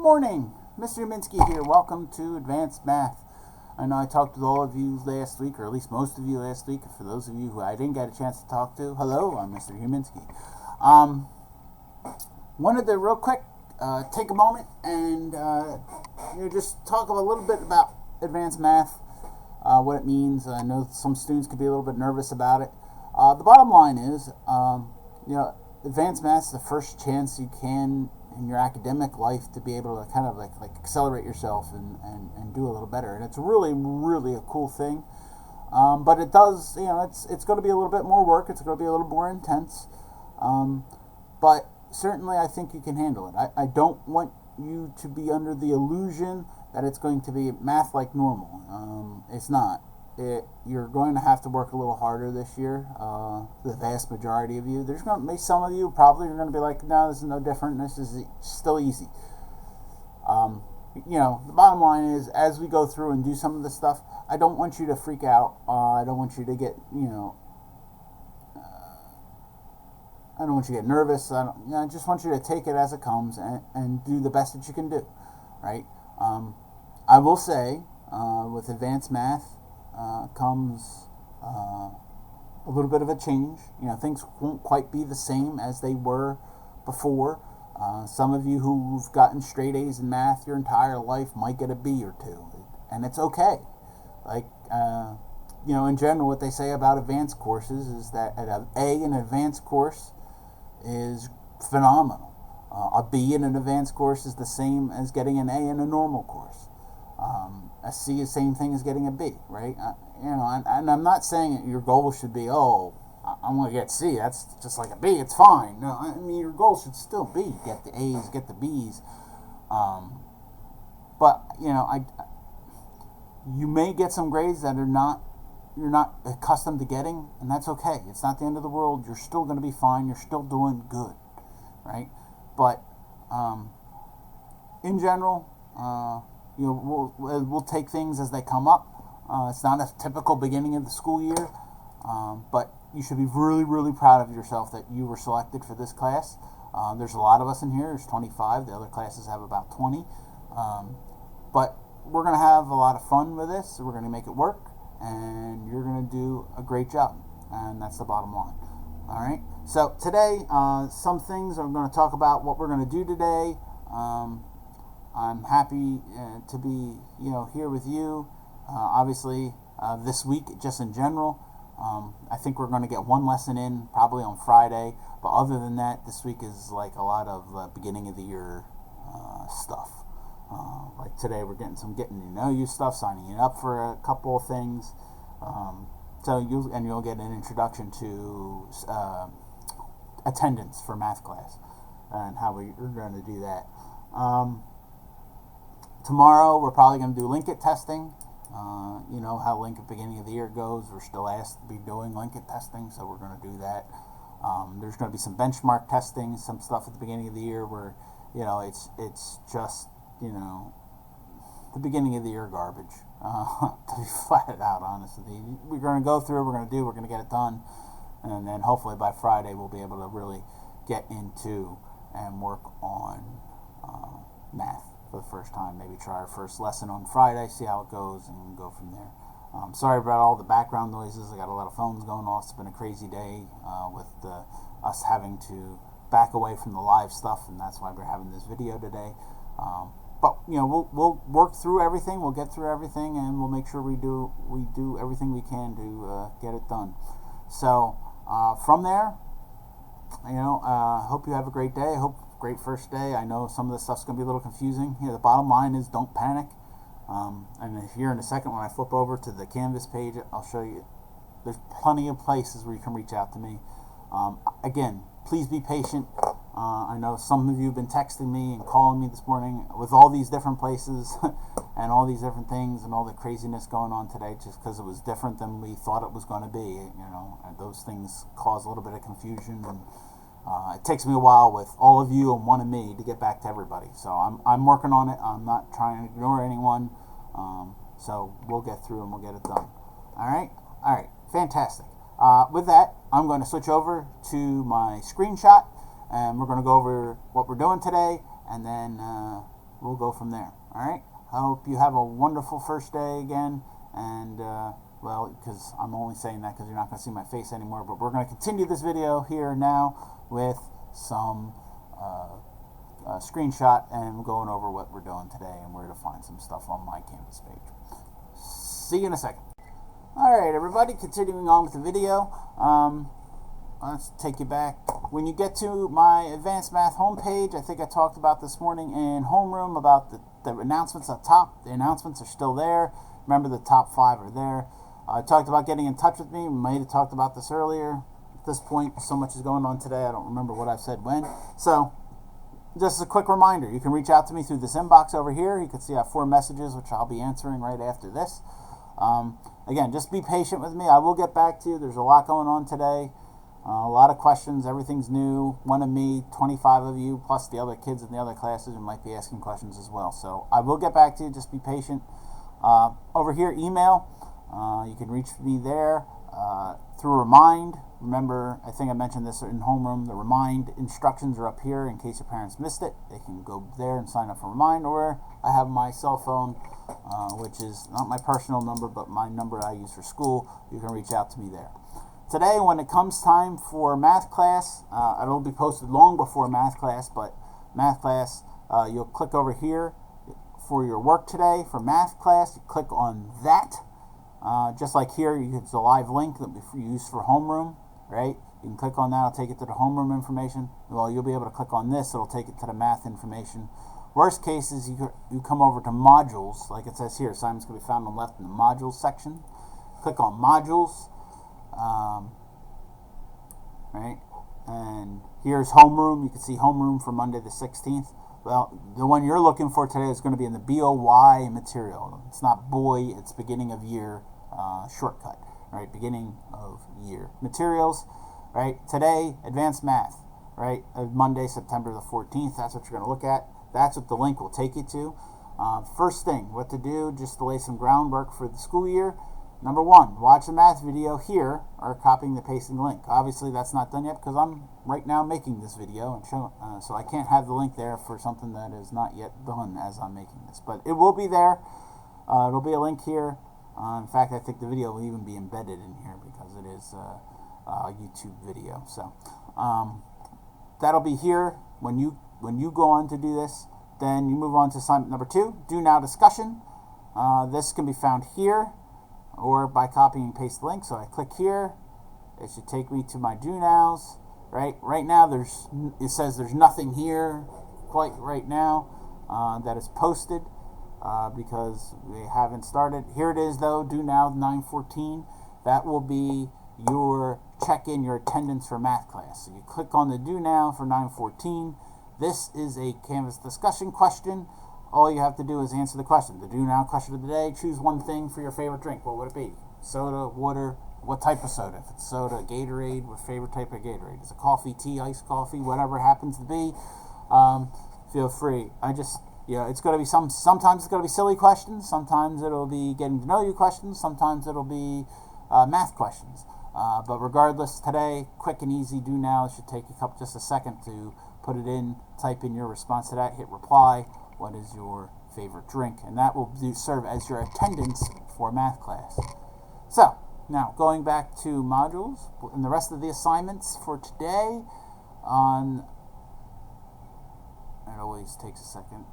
morning, Mr. Uminski here. Welcome to Advanced Math. I know I talked to all of you last week, or at least most of you last week. For those of you who I didn't get a chance to talk to, hello, I'm Mr. Uminski. Wanted to real quick take a moment and just talk a little bit about Advanced Math, what it means. I know some students could be a little bit nervous about it. The bottom line is, Advanced Math is the first chance you can in your academic life to be able to kind of like accelerate yourself and do a little better. And it's really a cool thing. But it does, it's going to be a little bit more work. It's going to be a little more intense. But certainly I think you can handle it. I don't want you to be under the illusion that it's going to be math like normal. It's not. You're going to have to work a little harder this year. The vast majority of you. There's going to be some of you probably are going to be like, no, this is no different. This is still easy. The bottom line is, as we go through and do some of this stuff, I don't want you to freak out. I don't want you to get, I don't want you to get nervous. I just want you to take it as it comes and do the best that you can do, right? I will say, with Advanced Math, comes a little bit of a change. Things won't quite be the same as they were before. Some of you who've gotten straight A's in math your entire life might get a B or two, and it's okay. In general, what they say about advanced courses is that an A in an advanced course is phenomenal. A B in an advanced course is the same as getting an A in a normal course. A C is the same thing as getting a B, right? And I'm not saying that your goal should be, I want to get C. That's just like a B. It's fine. No, I mean your goal should still be get the A's, get the B's. But you may get some grades that you're not accustomed to getting, and that's okay. It's not the end of the world. You're still going to be fine. You're still doing good, right? But in general, we'll take things as they come up. It's not a typical beginning of the school year, but you should be really proud of yourself that you were selected for this class. There's a lot of us in here. There's 25. The other classes have about 20. But we're going to have a lot of fun with this. We're going to make it work, and you're going to do a great job, and that's the bottom line. All right. So today, some things I'm going to talk about what we're going to do today. I'm happy to be, here with you. Obviously, this week, just in general, I think we're going to get one lesson in probably on Friday. But other than that, this week is like a lot of beginning of the year stuff. Like today, we're getting getting to know you stuff, signing you up for a couple of things. So you'll get an introduction to attendance for math class and how we're going to do that. Tomorrow we're probably going to do linkage testing. You know how link at the beginning of the year goes. We're still asked to be doing linkage testing, so we're going to do that. There's going to be some benchmark testing, some stuff at the beginning of the year where it's just the beginning of the year garbage. To be flat out honest with you, we're going to go through. We're going to get it done, and then hopefully by Friday we'll be able to really get into and work on math for the first time. Maybe try our first lesson on Friday, see how it goes, and go from there. Sorry about all the background noises. I got a lot of phones going off. It's been a crazy day with us having to back away from the live stuff, and that's why we're having this video today. But we'll work through everything. We'll get through everything, and we'll make sure we do everything we can to get it done. So from there, hope you have a great day. I hope great first day. I know some of this stuff's going to be a little confusing. The bottom line is don't panic. And here in a second when I flip over to the Canvas page, I'll show you there's plenty of places where you can reach out to me. Again, please be patient. I know some of you have been texting me and calling me this morning with all these different places and all these different things and all the craziness going on today just because it was different than we thought it was going to be. And those things cause a little bit of confusion, and it takes me a while with all of you and one of me to get back to everybody. So I'm working on it. I'm not trying to ignore anyone. So we'll get through and we'll get it done. All right. Fantastic. With that, I'm going to switch over to my screenshot, and we're going to go over what we're doing today, and then we'll go from there. All right. I hope you have a wonderful first day again, and well, because I'm only saying that because you're not going to see my face anymore, but we're going to continue this video here now with some screenshot and going over what we're doing today and where to find some stuff on my Canvas page. See you in a second. Alright everybody, continuing on with the video. Let's take you back. When you get to my Advanced Math homepage, I think I talked about this morning in homeroom about the announcements up top. The announcements are still there. Remember, the top 5 are there. I talked about getting in touch with me. We might have talked about this earlier. At this point, so much is going on today, I don't remember what I've said when. So, just a quick reminder, you can reach out to me through this inbox over here. You can see I have 4 messages, which I'll be answering right after this. Again, just be patient with me. I will get back to you. There's a lot going on today. A lot of questions. Everything's new. One of me, 25 of you, plus the other kids in the other classes who might be asking questions as well. So I will get back to you. Just be patient. Over here, email. You can reach me there through Remind. Remember, I think I mentioned this in homeroom. The Remind instructions are up here in case your parents missed it. They can go there and sign up for Remind. Or I have my cell phone, which is not my personal number, but my number I use for school. You can reach out to me there. Today, when it comes time for math class, it'll be posted long before math class, but math class, you'll click over here for your work today. For math class, you click on that. Just like here, it's a live link that we use for homeroom, right? You can click on that, it'll take it to the homeroom information. Well, you'll be able to click on this, it'll take it to the math information. Worst case is you come over to modules, like it says here. Assignments can be found on the left in the modules section. Click on modules. Right, and here's homeroom. You can see homeroom for Monday the 16th. Well, the one you're looking for today is going to be in the BOY material. It's not boy, it's beginning of year shortcut, right? Beginning of year materials, right? Today, Advanced Math, right? Monday, September the 14th. That's what you're going to look at. That's what the link will take you to. First thing, what to do, just to lay some groundwork for the school year. Number 1, watch the math video here or copying the pasting link. Obviously, that's not done yet because I'm right now making this video and showing, so I can't have the link there for something that is not yet done as I'm making this. But it will be there. It'll be a link here. In fact, I think the video will even be embedded in here because it is a YouTube video. So that'll be here when you go on to do this. Then you move on to assignment number 2, Do Now discussion. This can be found here, or by copying and paste the link. So I click here, it should take me to my do nows. Right now it says there's nothing here quite right now that is posted because we haven't started. Here it is though, do now 9:14. That will be your check-in, your attendance for math class. So you click on the do now for 9:14. This is a Canvas discussion question. All you have to do is answer the question. The do now question of the day, choose one thing for your favorite drink. What would it be? Soda, water, what type of soda? If it's soda, Gatorade, what favorite type of Gatorade? Is it coffee, tea, iced coffee, whatever happens to be? Feel free. It's going to be sometimes it's going to be silly questions. Sometimes it'll be getting to know you questions. Sometimes it'll be math questions. But regardless, today, quick and easy do now. It should take you just a second to put it in, type in your response to that, hit reply. What is your favorite drink? And that will serve as your attendance for math class. So, now going back to modules and the rest of the assignments for today it always takes a second.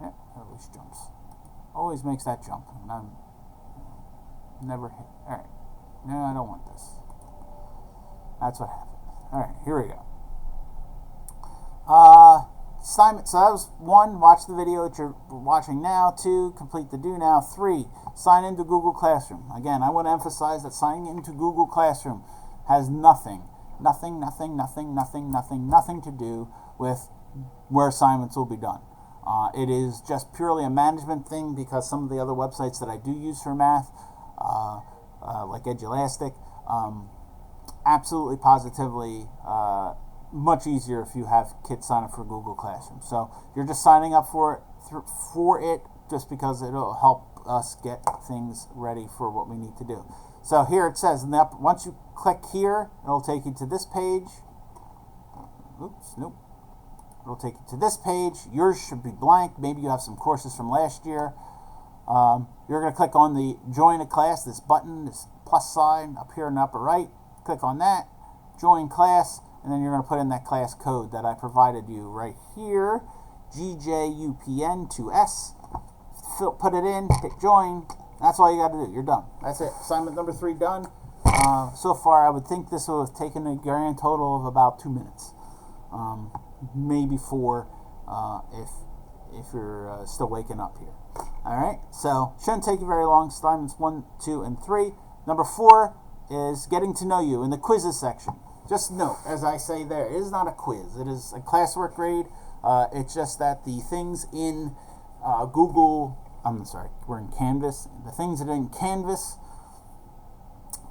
Yeah, it always jumps. Always makes that jump. And I'm never hit. Alright. No, I don't want this. That's what happened. Alright, here we go. Assignment. So that was 1, watch the video that you're watching now. 2, complete the do now. 3, sign into Google Classroom. Again, I want to emphasize that signing into Google Classroom has nothing to do with where assignments will be done. It is just purely a management thing because some of the other websites that I do use for math, like Edulastic, absolutely positively much easier if you have kids sign up for Google Classroom. So you're just signing up for it just because it'll help us get things ready for what we need to do. So here it says, once you click here, it'll take you to this page. Oops, nope. It'll take you to this page. Yours should be blank. Maybe you have some courses from last year. You're going to click on the join a class, this button, this plus sign up here in the upper right. Click on that, join class, and then you're going to put in that class code that I provided you right here, GJUPN2S. Put it in, hit join. That's all you got to do. You're done. That's it. Assignment number 3 done. So far, I would think this would have taken a grand total of about 2 minutes, maybe 4 if you're still waking up here. All right, so shouldn't take you very long. Assignments 1, 2, and 3. Number 4 is getting to know you in the quizzes section. Just note, as I say there, it is not a quiz. It is a classwork grade. It's just that the things in we're in Canvas. The things that are in Canvas,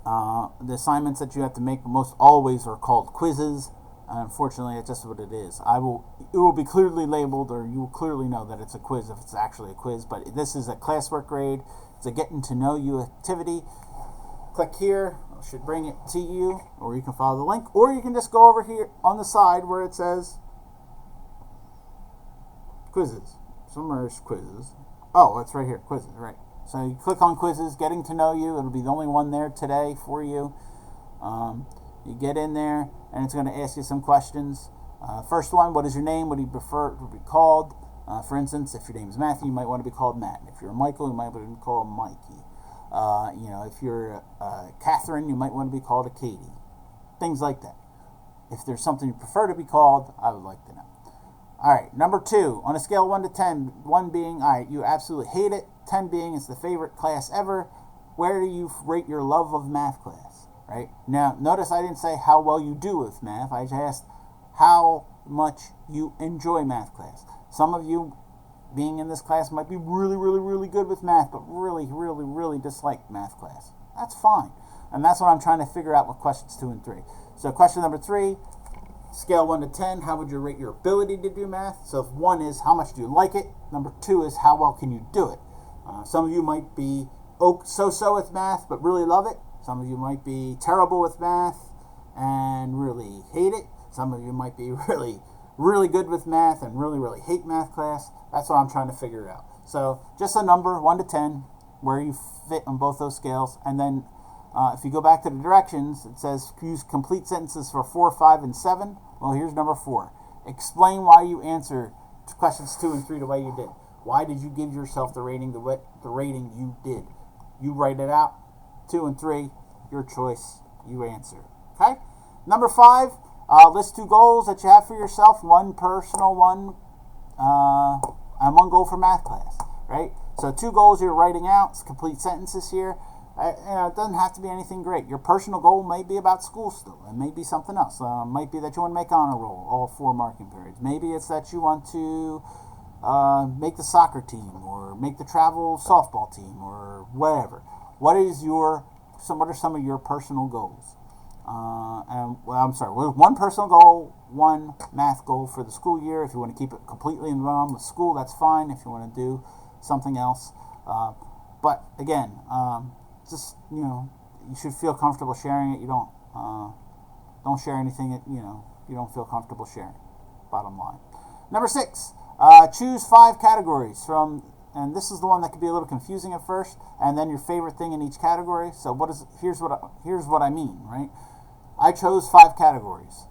the assignments that you have to make most always are called quizzes. Unfortunately, it's just what it is. It will be clearly labeled, or you will clearly know that it's a quiz if it's actually a quiz. But this is a classwork grade. It's a getting to know you activity. Click here. It should bring it to you, or you can follow the link, or you can just go over here on the side where it says quizzes. Summarize quizzes. Oh, it's right here, quizzes, right. So you click on quizzes, getting to know you. It'll be the only one there today for you. You get in there, and it's going to ask you some questions. First one, what is your name? What do you prefer to be called? For instance, if your name is Matthew, you might want to be called Matt. If you're Michael, you might want to be called Mikey. If you're Catherine, you might want to be called a Katie. Things like that. If there's something you prefer to be called, I would like to know. All right, number 2, on a scale of 1 to 10, 1 being, all right, you absolutely hate it, 10 being it's the favorite class ever, where do you rate your love of math class, right? Now, notice I didn't say how well you do with math. I just asked how much you enjoy math class. Some of you being in this class might be really, really, really good with math, but really, really, really dislike math class. That's fine. And that's what I'm trying to figure out with questions 2 and 3. So question number 3, scale 1 to 10, how would you rate your ability to do math? So if 1 is how much do you like it, number 2 is how well can you do it. Some of you might be so-so with math but really love it. Some of you might be terrible with math and really hate it. Some of you might be really, really good with math and really, really hate math class. That's what I'm trying to figure out. So just a number, 1 to 10, where you fit on both those scales. And then if you go back to the directions, it says use complete sentences for 4, 5, and 7. Well, here's number 4. Explain why you answer questions 2 and 3 the way you did. Why did you give yourself the rating the rating you did? You write it out. 2 and 3, your choice. You answer. Okay? Number 5, list 2 goals that you have for yourself. 1 personal, one and 1 goal for math class. Right? So 2 goals you're writing out. It's complete sentences here. It doesn't have to be anything great. Your personal goal may be about school still. It may be something else. It might be that you want to make honor roll all 4 marking periods. Maybe it's that you want to make the soccer team or make the travel softball team or whatever. What are some of your personal goals? One personal goal, 1 math goal for the school year. If you want to keep it completely in realm with school, that's fine. If you want to do something else, but again, you should feel comfortable sharing it. You don't share anything that you don't feel comfortable sharing. Bottom line. Number 6, choose 5 categories from, and this is the one that could be a little confusing at first, and then your favorite thing in each category. So here's what I mean, right? I chose 5 categories: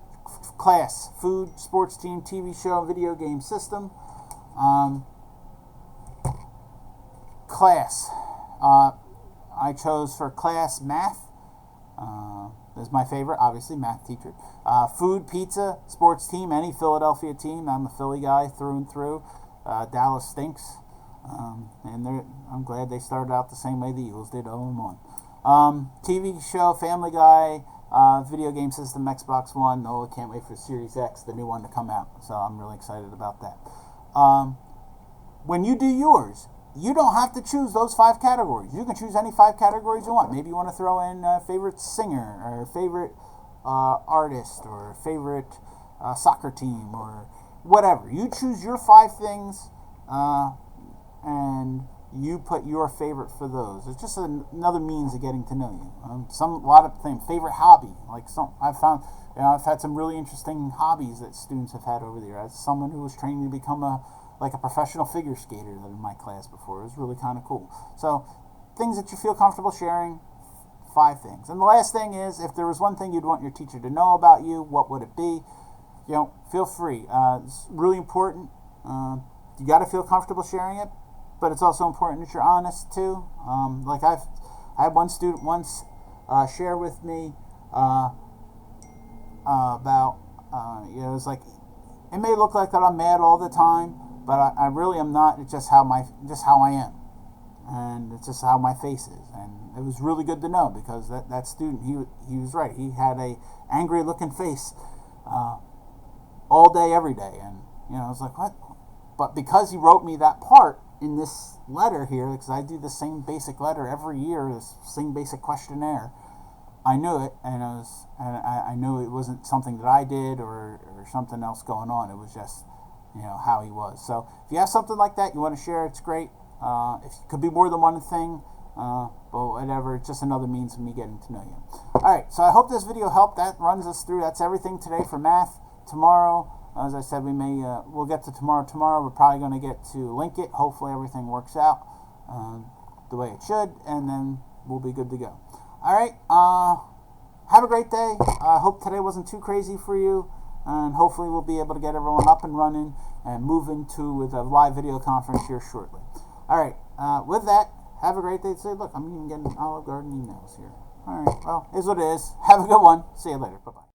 class, food, sports team, TV show, video game system. Class. I chose for class math. Is my favorite, obviously, math teacher. Food, pizza, sports team, any Philadelphia team. I'm a Philly guy through and through. Dallas stinks. And I'm glad they started out the same way the Eagles did, 0-1. TV show, Family Guy, video game system, Xbox One. Oh, I can't wait for Series X, the new one, to come out. So I'm really excited about that. When you do yours, you don't have to choose those 5 categories. You can choose any 5 categories you want. Maybe you want to throw in favorite singer or favorite artist or favorite soccer team or whatever. You choose your 5 things and you put your favorite for those. It's just another means of getting to know you. A lot of things. Favorite hobby, like I've found. I've had some really interesting hobbies that students have had over there. As someone who was training to become a professional figure skater in my class before, it was really kind of cool. So, things that you feel comfortable sharing. 5 things. And the last thing is, if there was one thing you'd want your teacher to know about you, what would it be? Feel free. It's really important. You got to feel comfortable sharing it, but it's also important that you're honest too. I had one student once share with me about it was like, it may look like that I'm mad all the time, but I really am not. It's just how I am, and it's just how my face is. And it was really good to know, because that student, he was right. He had a angry looking face all day, every day, and I was like, what? But because he wrote me that part in this letter here, because I do the same basic letter every year, this same basic questionnaire, I knew it, and I knew it wasn't something that I did or something else going on. It was just how he was. So if you have something like that you want to share, it's great. It could be more than one thing, but whatever. It's just another means of me getting to know you. All right. So I hope this video helped. That runs us through. That's everything today for math. Tomorrow, as I said, we'll get to tomorrow. Tomorrow we're probably going to get to link it. Hopefully everything works out the way it should, and then we'll be good to go. All right. Have a great day. I hope today wasn't too crazy for you, and hopefully we'll be able to get everyone up and running and move into with a live video conference here shortly. All right. With that, have a great day. Say, look, I'm even getting Olive Garden emails here. All right. Well, is what it is. Have a good one. See you later. Bye-bye.